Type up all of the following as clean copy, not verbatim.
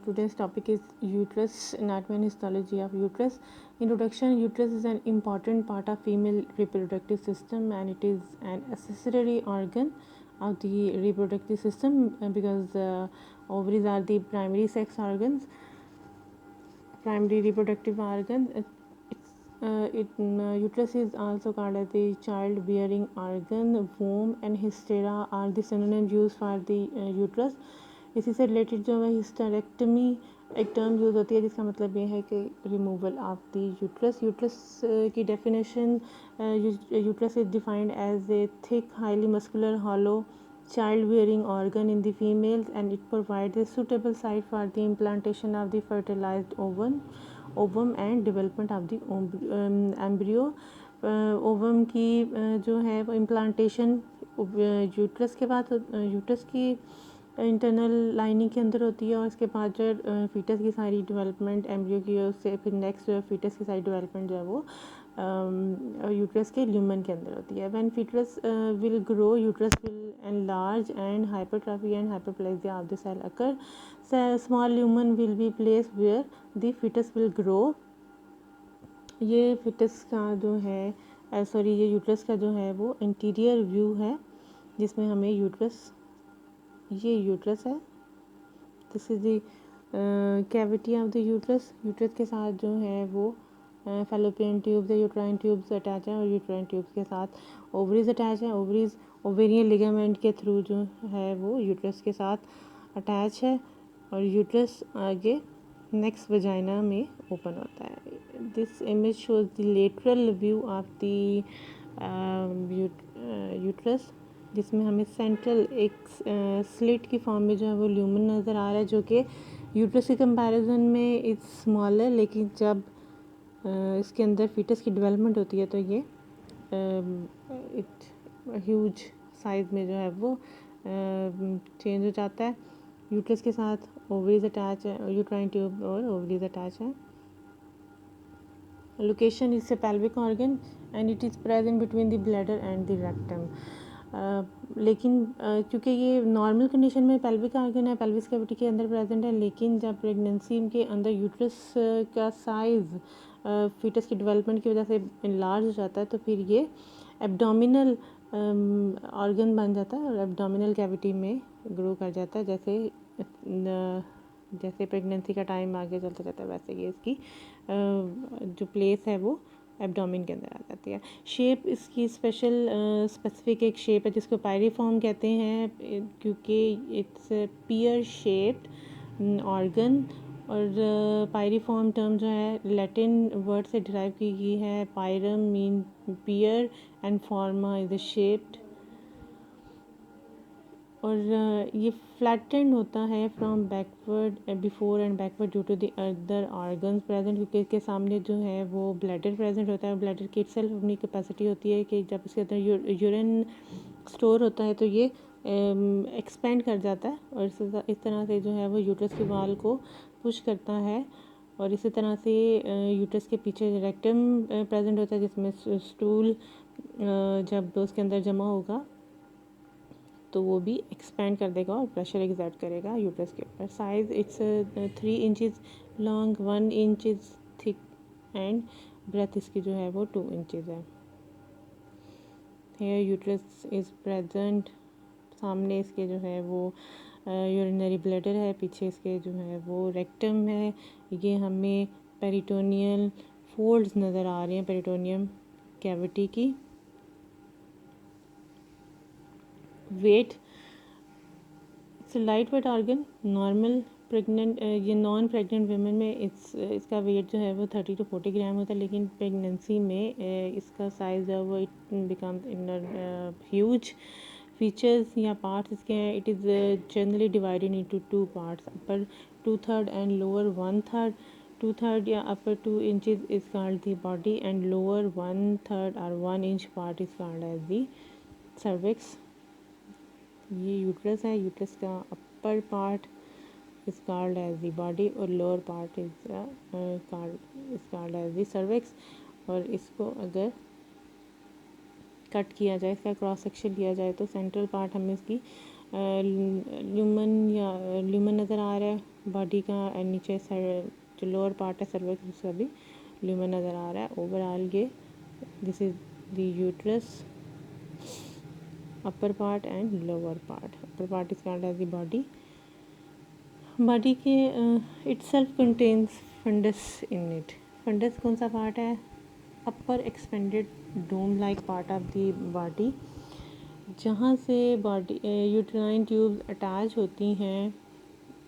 Today's topic is uterus, anatomy and histology of uterus. Introduction. Uterus is an important part of female reproductive system, and it is an accessory organ of the reproductive system because ovaries are the primary sex organs, primary reproductive organ. Uterus is also called as the child-bearing organ. Womb and hystera are the synonyms used for the uterus. इसी से related जो है hysterectomy एक term use होती है जिसका मतलब ये है कि removal of the uterus. Uterus की definition, uterus is defined as a thick highly muscular hollow child bearing organ in the females, and it provides a suitable site for the implantation of the fertilized ovum and development of the embryo. Ovum की जो है वो implantation uterus के बाद uterus की internal lining के अंदर होती है और उसके बाद जो फीटस की सारी डेवलपमेंट एम्ब्रियो की उससे फिर नेक्स्ट जो है फीटस की सारी डेवलपमेंट जो है वो यूट्रस के ल्यूमन के अंदर होती है. When fetus will grow, uterus will enlarge and hypertrophy and hyperplasia of the cell occur. Small lumen will be place where the fetus will grow. ये फीटस का जो है ये यूट्रस का जो है वो इंटीरियर व्यू है जिसमें हमें ये यूट्रस है. This is the cavity of the uterus. Uterus के साथ जो है वो फैलोपियन ट्यूब्स या यूट्राइन ट्यूब्स अटैच हैं और यूट्राइन ट्यूब्स के साथ ओवरीज अटैच हैं. ओवरीज ओवेरियन लिगामेंट के थ्रू जो है वो यूट्रस के साथ अटैच है और यूट्रस आगे नेक्स्ट वजाइना में ओपन होता है. This image shows the lateral view of the uterus जिसमें हमें सेंट्रल एक स्लिट की फॉर्म में जो है वो ल्यूमन नज़र आ रहा है जो कि यूट्रस के कंपैरिजन में इट्स स्मॉलर, लेकिन जब इसके अंदर फीटस की डेवलपमेंट होती है तो ये ह्यूज साइज में जो है वो चेंज हो जाता है. यूट्रस के साथ ओवरीज अटैच है, यूट्राइन ट्यूब और ओवरीज अटैच है. Location is a pelvic organ and it is present between the bladder and the rectum. लेकिन क्योंकि ये नॉर्मल कंडीशन में पेल्विक ऑर्गन है, पेल्विस कैविटी के अंदर प्रेजेंट है, लेकिन जब प्रेगनेंसी के अंदर यूट्रस का साइज़ फीटस की डेवलपमेंट की वजह से इनलार्ज हो जाता है तो फिर ये एब्डोमिनल ऑर्गन बन जाता है और एब्डोमिनल कैविटी में ग्रो कर जाता है. जैसे प्रेगनेंसी का टाइम आगे चलता जाता है वैसे ये इसकी जो प्लेस है वो एब्डोमिन के अंदर आ जाती है. शेप इसकी स्पेसिफिक एक शेप है जिसको पायरीफॉर्म कहते हैं क्योंकि इट्स पियर शेप्ड ऑर्गन. और पायरीफॉर्म टर्म जो है लैटिन वर्ड से डिराइव की गई है. Pyrum mean pear and forma is shaped. और ये फ्लैटेंड होता है from backward before and backward due to the other organs present, क्योंकि इसके सामने जो है वो ब्लैडर प्रेजेंट होता है. ब्लैडर की इटसेल्फ अपनी कैपेसिटी होती है कि जब इसके अंदर यूरिन स्टोर होता है तो ये एक्सपेंड कर जाता है और इस तरह से जो है वो यूट्रस की वॉल को पुश करता है. और इसी तरह से यूट्रस के पीछे रेक्टम प्रेजेंट होता है जिसमें स्टूल जब उसके अंदर जमा होगा तो वो भी एक्सपेंड कर देगा और प्रेशर एक्सर्ट करेगा यूट्रस के ऊपर. Size it's 3 inches long, 1 inches thick and breadth इसकी जो है वो 2 इंचज़ है. Here uterus is present. सामने इसके जो है वो यूरिनरी ब्लैडर है, पीछे इसके जो है वो रेक्टम है. ये हमें पेरिटोनियल फोल्ड्स नज़र आ रहे हैं पेरिटोनियम कैविटी की. Weight, it's light weight organ. Normal pregnant ये नॉन प्रेग्नेंट वीमेन में इसका वेट जो है वो 30 to 40 ग्राम होता है, लेकिन प्रेगनेंसी में इसका साइज़ जो है वो it becomes in huge. Features या पार्ट्स इसके हैं. It is generally divided into 2 parts, upper 2/3 and lower 1/3. 2/3 या upper 2 inches is called the body and lower 1/3 और 1 inch part is called as the cervix. ये uterus है. Uterus का upper part is called as the body और lower part is called as the cervix. और इसको अगर cut किया जाए, इसका क्रॉस सेक्शन लिया जाए तो सेंट्रल पार्ट हमें इसकी ल्यूमन या ल्यूमन नज़र आ रहा है बॉडी का, एंड नीचे जो लोअर पार्ट है सर्विक्स उसका भी ल्यूमन नज़र आ रहा है। ओवरऑल ये this is the uterus, upper part and lower part. Upper part is called as the body. Body के itself contains fundus in it. Fundus कौन सा पार्ट है? Upper expanded dome like part of the body, जहाँ से body uterine tubes attach होती हैं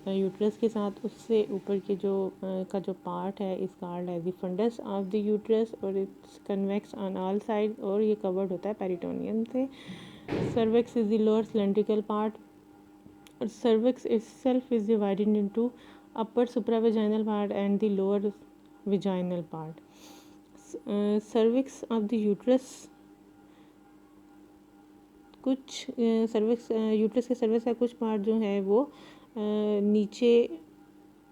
uterus के साथ, उससे ऊपर के जो का जो पार्ट है is called as the fundus of the uterus, और it's convex on all side, और ये कवर्ड होता है पेरिटोनियम से। Cervix is the lower cylindrical part, और cervix itself is divided into upper supravaginal part and the lower vaginal part. Cervix of the uterus, कुछ cervix uterus के cervix का कुछ पार्ट जो है वो नीचे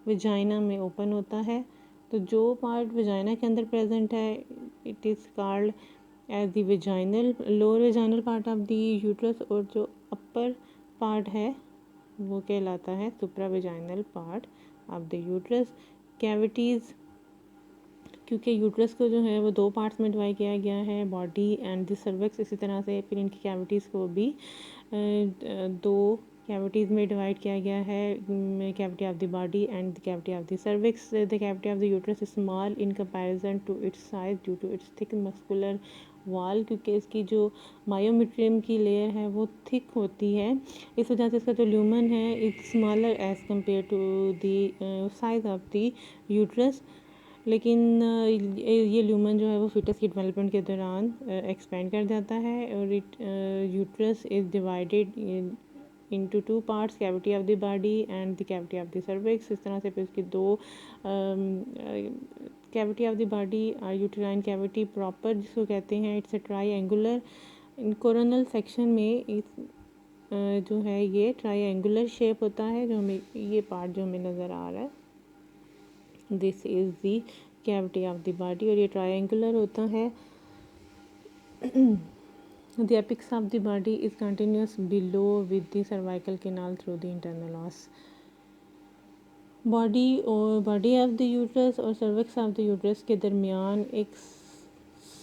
वजाइना में ओपन होता है। तो जो पार्ट वजाइना के अंदर प्रेजेंट है it is called as the vaginal, lower vaginal part of the uterus, और जो अपर पार्ट है वो कहलाता है supravaginal part of the uterus. Cavities, क्योंकि यूट्रस को जो है वो दो पार्ट्स में डिवाइड किया गया है, बॉडी एंड द सर्विक्स, इसी तरह से फिर इनकी कैविटीज़ को भी दो कैविटीज़ में डिवाइड किया गया है, cavity of the body and the cavity of the cervix. The cavity of the uterus is small in comparison to its size due to its thick muscular wall, क्योंकि इसकी जो मायोमेट्रियम की layer है वो thick होती है, इस वजह से इसका जो ल्यूमन है it's smaller as compare to the size of the uterus. लेकिन ये ल्यूमन जो है वो फीटस की डेवलपमेंट के दौरान एक्सपेंड कर जाता है, और uterus is divided into two parts, cavity of the body and the cavity of the cervix। इस तरह से फिर इसकी दो cavity of the body uterine cavity proper जिसको कहते हैं, it's a triangular. Coronal section में इस जो है ये ट्राईएंगुलर शेप होता है, जो हमें ये पार्ट जो हमें नज़र आ रहा है this is the cavity of the body, और ये ट्राईएंगुलर होता है। The apex of the body is continuous below with the cervical canal through the internal os। Body of the uterus और सर्विक्स ऑफ द यूट्रस के दरमियान एक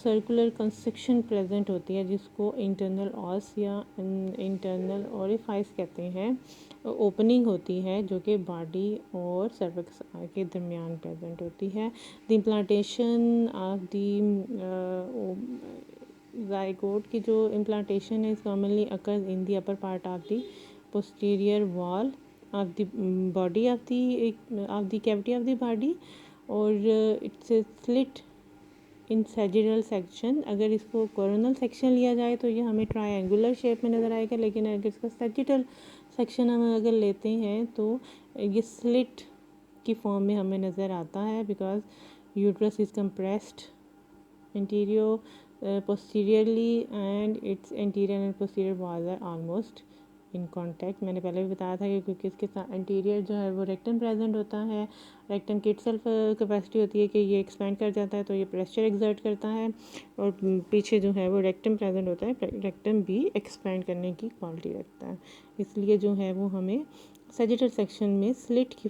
circular construction present होती है, जिसको इंटरनल ऑस या इंटरनल ओरिफाइस कहते हैं। ओपनिंग होती है जो कि बॉडी और सर्विक्स के दरमियान प्रेजेंट होती है। The implantation of the zygote की जो इम्प्लांटेशन है is commonly occurs in the upper part of the posterior wall of the body of the cavity of the body, और it's slit in sagittal section. अगर इसको coronal section लिया जाए तो ये हमें ट्रायंगुलर शेप में नज़र आएगा, लेकिन अगर इसका सैजिटल सेक्शन हम अगर लेते हैं तो ये स्लिट की फॉर्म में हमें नज़र आता है, because uterus is compressed interior posteriorly and its anterior and posterior walls are almost in contact। मैंने पहले भी बताया था कि क्योंकि इसके साथ इंटीरियर जो है वो रेक्टम प्रेजेंट होता है, रेक्टम की इटसेल्फ कैपेसिटी होती है कि ये एक्सपेंड कर जाता है, तो ये प्रेशर एक्सर्ट करता है, और पीछे जो है वो रेक्टम प्रेजेंट होता है, रेक्टम भी एक्सपेंड करने की क्वालिटी रखता है, इसलिए जो है वो हमें सैजिटल सेक्शन में स्लिट की